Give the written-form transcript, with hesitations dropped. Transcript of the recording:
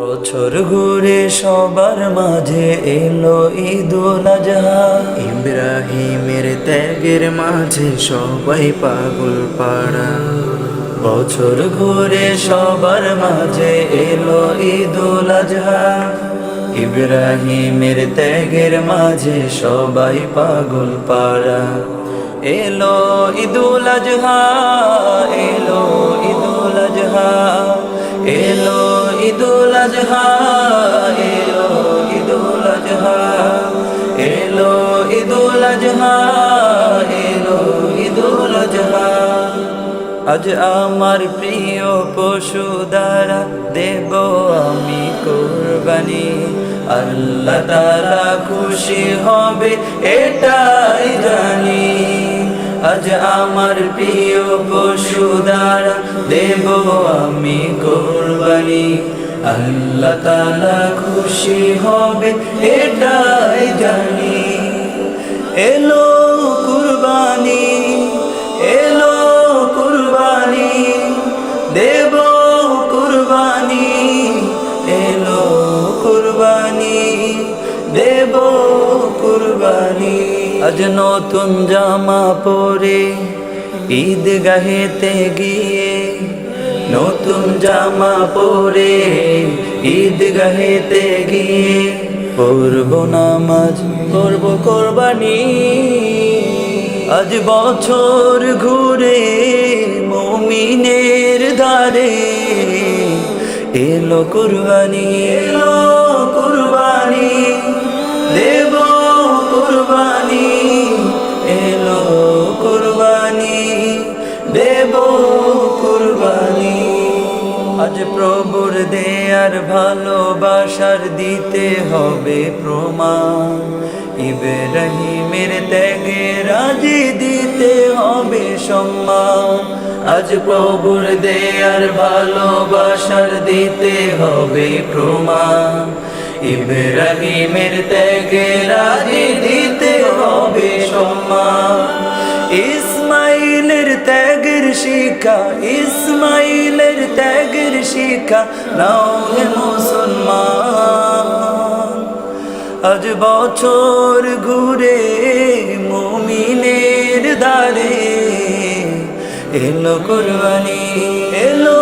বছর ঘুরে সবার মাঝে এলো ঈদুল আজহা। ইব্রাহিমের ত্যাগের মাঝে সবাই পাগল পাড়া। বছর ঘুরে সবার মাঝে এলো ঈদুল আজহা। ইব্রাহিমের ত্যাগের মাঝে সবাই পাগল পাড়া। এলো ঈদুল আজহা, এলো ঈদুল আজহা, এলো ঈদুল আজহা, এলো ঈদুল আজহা, এলো ঈদুল আজহা, এলো ঈদুল আজহা। আজ আমার প্রিয় পশু দ্বারা দেব আমি কুরবানি। আল্লাহ তাআলা খুশি হবে এটাই জানি। আজ আমার প্রিয় পশু দ্বারা দেব আমি কুরবানি। আল্লাহ তাআলা খুশি হবে এটাই জানি। এলো কুরবানি, এলো কুরবানি, দেব কুরবানি, এলো কুরবানি, দেব কুরবানি। আজ নতুন জামা পরে ঈদগাহেতে গিয়ে, নতুন জামা পরে ঈদগাহেতে গিয়ে পড়ব নামাজ, পড়ব কোরবানি। আজ বছর ঘুরে মুমিনের দ্বারে এলো কুরবানি, এলো কুরবানি, দেব কুরবানি, এলো কুরবানি, দেব কুরবানি। আজ প্রভুর দেয়ার ভালোবাসার দিতে হবে প্রমাণ। ইব্রাহিমের ত্যাগে রাজি দিতে হবে সম্মান। আজ প্রভুর দেয়ার ভালোবাসার দিতে হবে প্রমাণ। ইব্রাহিমের ত্যাগে রাজি দিতে হবে সম্মান। ইসমাইলের ত্যাগের শিক্ষা, ইসমাইলের ত্যাগের শিক্ষা নাও হে মুসলমান। আজ বছর ঘুরে মুমিনের দ্বারে এলো কুরবানি, এলো